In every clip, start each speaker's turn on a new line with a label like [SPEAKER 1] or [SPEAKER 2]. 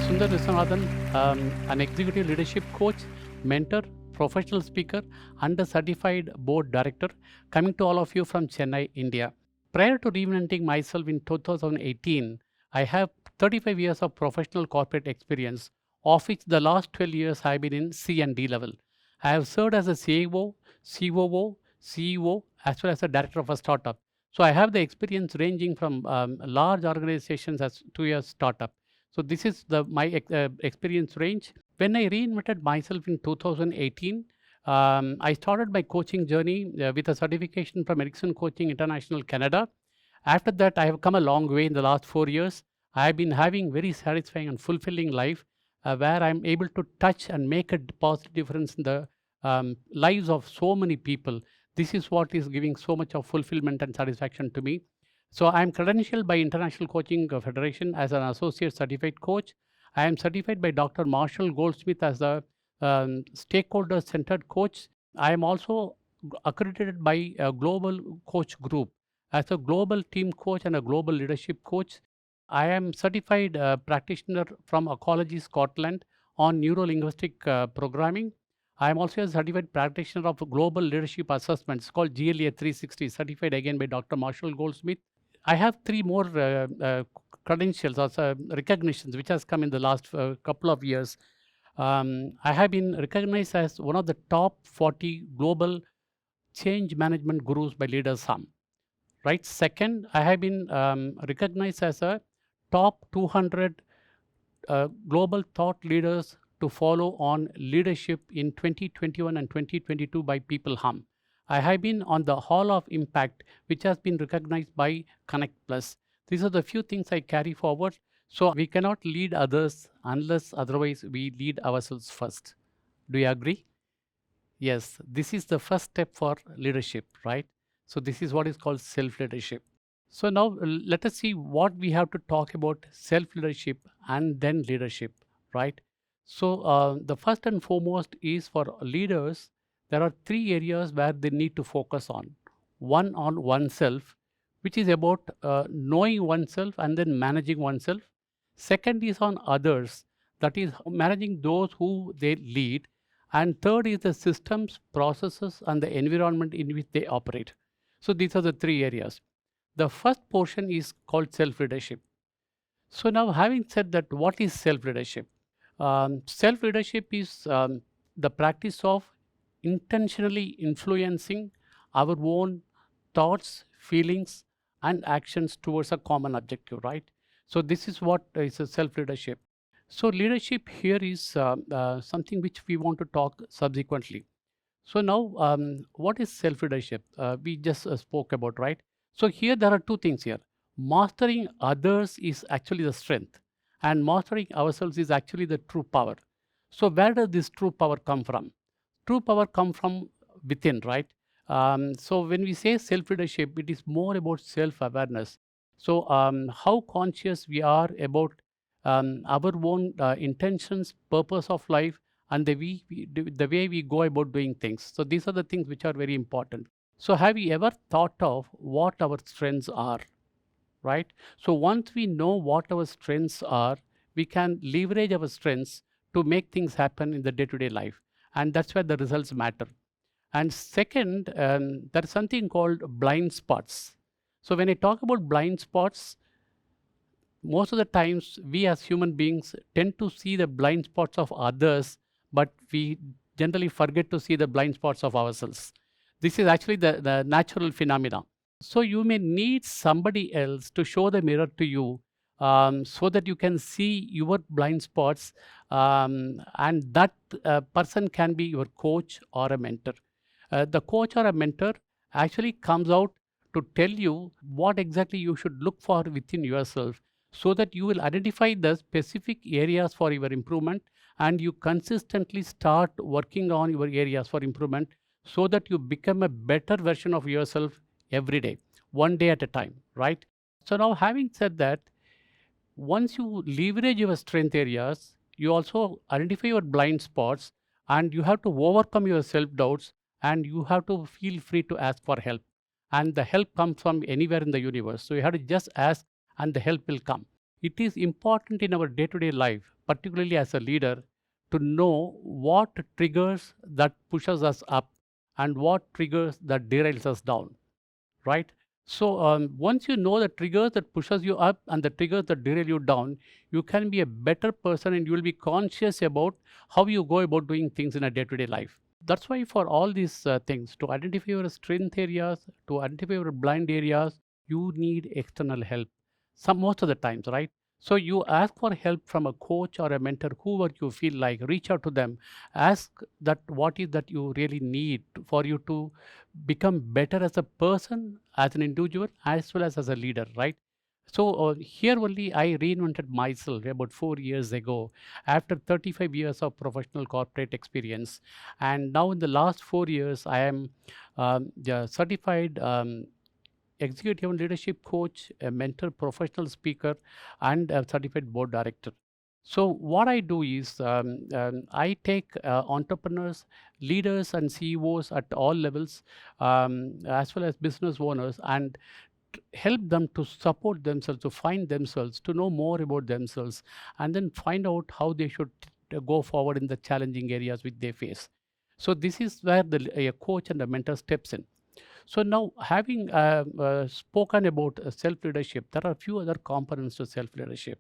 [SPEAKER 1] Sundar Visvanathan, an executive leadership coach, mentor, professional speaker, and a certified board director, coming to all of you from Chennai, India. Prior to reinventing myself in 2018, I have 35 years of professional corporate experience, of which the last 12 years have been in C and D level. I have served as a CIO, COO, CEO, as well as a director of a startup. So I have the experience ranging from large organizations as to a startup. So this is my experience range. When I reinvented myself in 2018, I started my coaching journey with a certification from Ericsson Coaching International Canada. After that, I have come a long way in the last 4 years. I have been having very satisfying and fulfilling life where I'm able to touch and make a positive difference in the lives of so many people. This is what is giving so much of fulfillment and satisfaction to me. So I am credentialed by International Coaching Federation as an associate certified coach. I am certified by Dr. Marshall Goldsmith as a stakeholder-centered coach. I am also accredited by a global coach group as a global team coach and a global leadership coach. I am certified practitioner from Ecology Scotland on neuro-linguistic programming. I am also a certified practitioner of global leadership assessments called GLA 360, certified again by Dr. Marshall Goldsmith. I have three more credentials or recognitions which has come in the last couple of years. I have been recognized as one of the top 40 global change management gurus by Leaders Hum. Right. Second, I have been recognized as a top 200 global thought leaders to follow on leadership in 2021 and 2022 by People Hum. I have been on the Hall of Impact, which has been recognized by Connect Plus. These are the few things I carry forward. So we cannot lead others unless otherwise we lead ourselves first. Do you agree? Yes, this is the first step for leadership, right? So this is what is called self-leadership. So now let us see what we have to talk about self-leadership and then leadership, right? So the first and foremost is for leaders, there are three areas where they need to focus on. One on oneself, which is about knowing oneself and then managing oneself. Second is on others, that is managing those who they lead. And third is the systems, processes, and the environment in which they operate. So these are the three areas. The first portion is called self-leadership. So now, having said that, what is self-leadership? Self-leadership is the practice of intentionally influencing our own thoughts, feelings, and actions towards a common objective, right? So this is what is a self-leadership. So leadership here is something which we want to talk subsequently. So now, what is self-leadership? We just spoke about, right? So here there are two things here. Mastering others is actually the strength, and mastering ourselves is actually the true power. So where does this true power come from? True power come from within, right? So when we say self-leadership, it is more about self-awareness. So how conscious we are about our own intentions, purpose of life, and the way we go about doing things. So these are the things which are very important. So have you ever thought of what our strengths are, right? So once we know what our strengths are, we can leverage our strengths to make things happen in the day-to-day life. And that's where the results matter. And second, there is something called blind spots. So when I talk about blind spots, most of the times we as human beings tend to see the blind spots of others, but we generally forget to see the blind spots of ourselves. This is actually the natural phenomena. So you may need somebody else to show the mirror to you so that you can see your blind spots, and that person can be your coach or a mentor. The coach or a mentor actually comes out to tell you what exactly you should look for within yourself, so that you will identify the specific areas for your improvement, and you consistently start working on your areas for improvement, so that you become a better version of yourself every day, one day at a time, right? So now, having said that, once you leverage your strength areas, you also identify your blind spots, and you have to overcome your self-doubts, and you have to feel free to ask for help. And the help comes from anywhere in the universe. So you have to just ask and the help will come. It is important in our day-to-day life, particularly as a leader, to know what triggers that pushes us up and what triggers that derails us down, right? So once you know the triggers that pushes you up and the triggers that derail you down, you can be a better person and you will be conscious about how you go about doing things in a day-to-day life. That's why for all these things, to identify your strength areas, to identify your blind areas, you need external help. Some most of the times, right? So you ask for help from a coach or a mentor, whoever you feel like, reach out to them, ask that what is that you really need for you to become better as a person, as an individual, as well as a leader, right? So here only I reinvented myself about 4 years ago after 35 years of professional corporate experience. And now in the last 4 years, I am the certified executive and leadership coach, a mentor, professional speaker, and a certified board director. So what I do is I take entrepreneurs, leaders, and CEOs at all levels, as well as business owners, and help them to support themselves, to find themselves, to know more about themselves, and then find out how they should go forward in the challenging areas which they face. So this is where a coach and a mentor steps in. So now, having spoken about self-leadership, there are a few other components to self-leadership.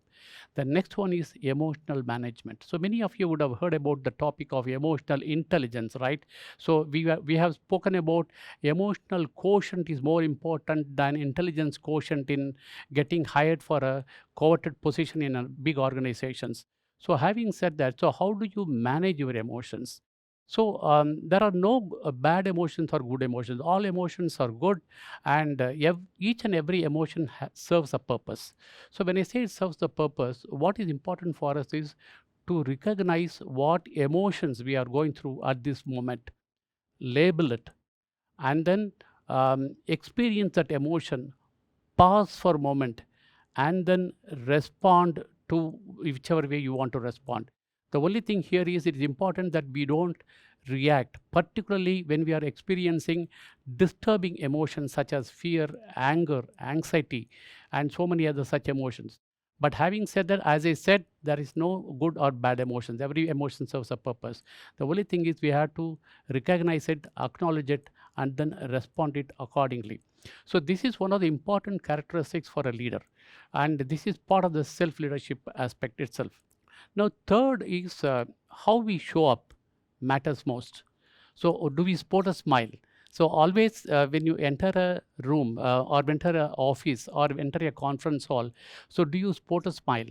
[SPEAKER 1] The next one is emotional management. So many of you would have heard about the topic of emotional intelligence, right? So we have spoken about emotional quotient is more important than intelligence quotient in getting hired for a coveted position in a big organizations. So having said that, so how do you manage your emotions? So there are no bad emotions or good emotions. All emotions are good, and each and every emotion serves a purpose. So when I say it serves the purpose, what is important for us is to recognize what emotions we are going through at this moment, label it, and then experience that emotion, pause for a moment, and then respond to whichever way you want to respond. The only thing here is it is important that we don't react, particularly when we are experiencing disturbing emotions such as fear, anger, anxiety, and so many other such emotions. But having said that, as I said, there is no good or bad emotions. Every emotion serves a purpose. The only thing is we have to recognize it, acknowledge it, and then respond it accordingly. So this is one of the important characteristics for a leader, and this is part of the self-leadership aspect itself. Now, third is how we show up matters most. So, do we sport a smile? So, always when you enter a room or enter an office or enter a conference hall, so do you sport a smile?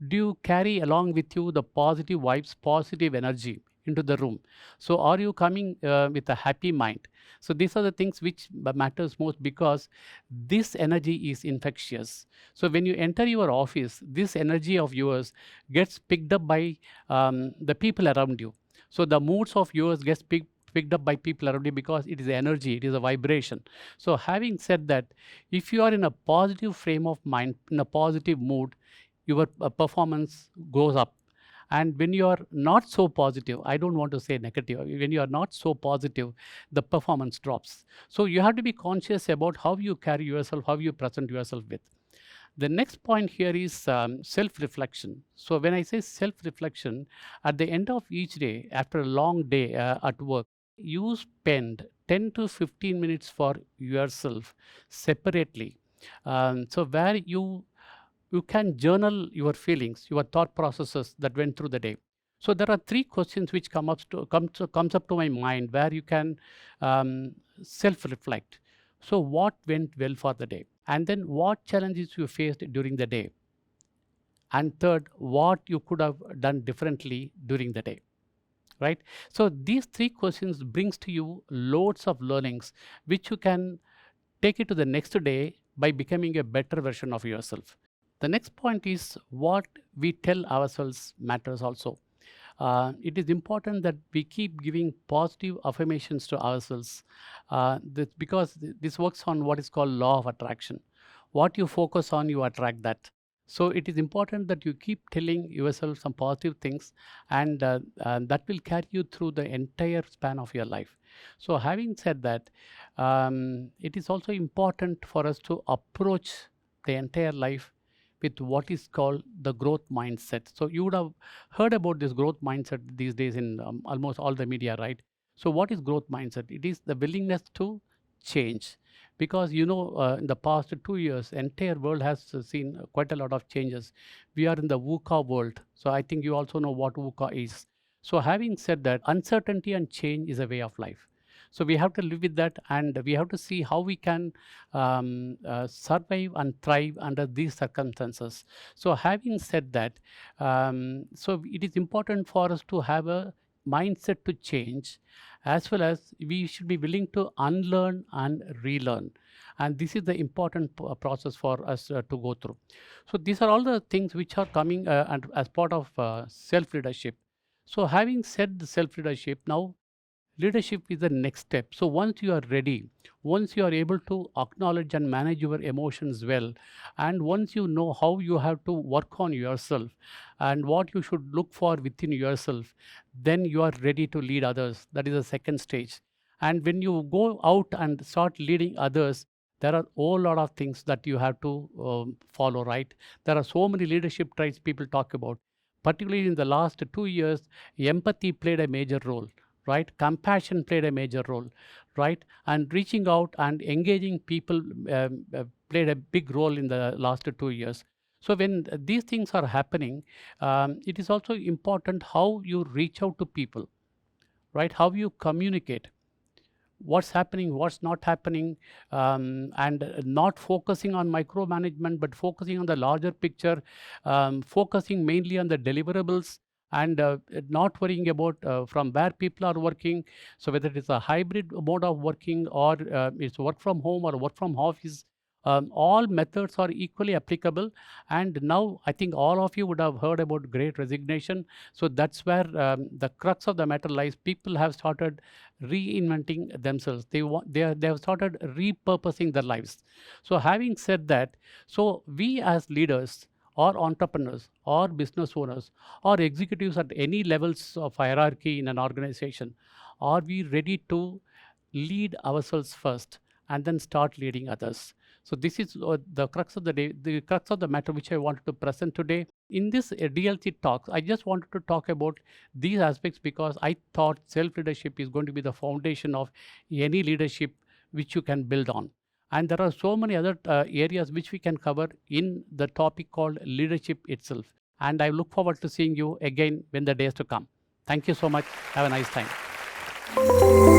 [SPEAKER 1] Do you carry along with you the positive vibes, positive energy into the room? So, are you coming with a happy mind? So, these are the things which matters most because this energy is infectious. So, when you enter your office, this energy of yours gets picked up by the people around you. So the moods of yours gets picked up by people around you because it is energy, it is a vibration. So having said that, if you are in a positive frame of mind, in a positive mood, your performance goes up. And when you are not so positive, I don't want to say negative, when you are not so positive, the performance drops. So you have to be conscious about how you carry yourself, how you present yourself with. The next point here is self reflection. So, when I say self reflection, at the end of each day, after a long day at work, you spend 10 to 15 minutes for yourself separately. So, where you can journal your feelings, your thought processes that went through the day. So there are three questions which comes up to my mind where you can self reflect. So what went well for the day? And then what challenges you faced during the day? And third, what you could have done differently during the day, right? So these three questions brings to you loads of learnings which you can take it to the next day by becoming a better version of yourself. The next point is what we tell ourselves matters also. It is important that we keep giving positive affirmations to ourselves because this works on what is called law of attraction. What you focus on, you attract that. So it is important that you keep telling yourself some positive things, and that will carry you through the entire span of your life. So having said that, it is also important for us to approach the entire life with what is called the growth mindset. So you would have heard about this growth mindset these days in almost all the media, right? So what is growth mindset? It is the willingness to change, because in the past 2 years, entire world has seen quite a lot of changes. We are in the VUCA world, so I think you also know what VUCA is. So having said that, uncertainty and change is a way of life. So we have to live with that, and we have to see how we can survive and thrive under these circumstances. So having said that, so it is important for us to have a mindset to change, as well as we should be willing to unlearn and relearn. And this is the important process for us to go through. So these are all the things which are coming and as part of self leadership. So having said the self leadership, now leadership is the next step. So once you are ready, once you are able to acknowledge and manage your emotions well, and once you know how you have to work on yourself and what you should look for within yourself, then you are ready to lead others. That is the second stage. And when you go out and start leading others, there are a whole lot of things that you have to follow, right? There are so many leadership traits people talk about. Particularly in the last 2 years, empathy played a major role, right? Compassion played a major role, right? And reaching out and engaging people played a big role in the last 2 years. So when these things are happening, it is also important how you reach out to people, right? How you communicate what's happening, what's not happening, and not focusing on micromanagement, but focusing on the larger picture, focusing mainly on the deliverables, and not worrying about from where people are working. So whether it is a hybrid mode of working, or it's work from home or work from office, all methods are equally applicable. And now I think all of you would have heard about great resignation. So that's where the crux of the matter lies. People have started reinventing themselves. They have started repurposing their lives. So having said that, so we as leaders or entrepreneurs or business owners or executives at any levels of hierarchy in an organization, are we ready to lead ourselves first and then start leading others? So this is the crux of the day, the crux of the matter which I wanted to present today. In this DLC talks, I just wanted to talk about these aspects because I thought self-leadership is going to be the foundation of any leadership which you can build on. And there are so many other areas which we can cover in the topic called leadership itself. And I look forward to seeing you again when the days to come. Thank you so much. Have a nice time.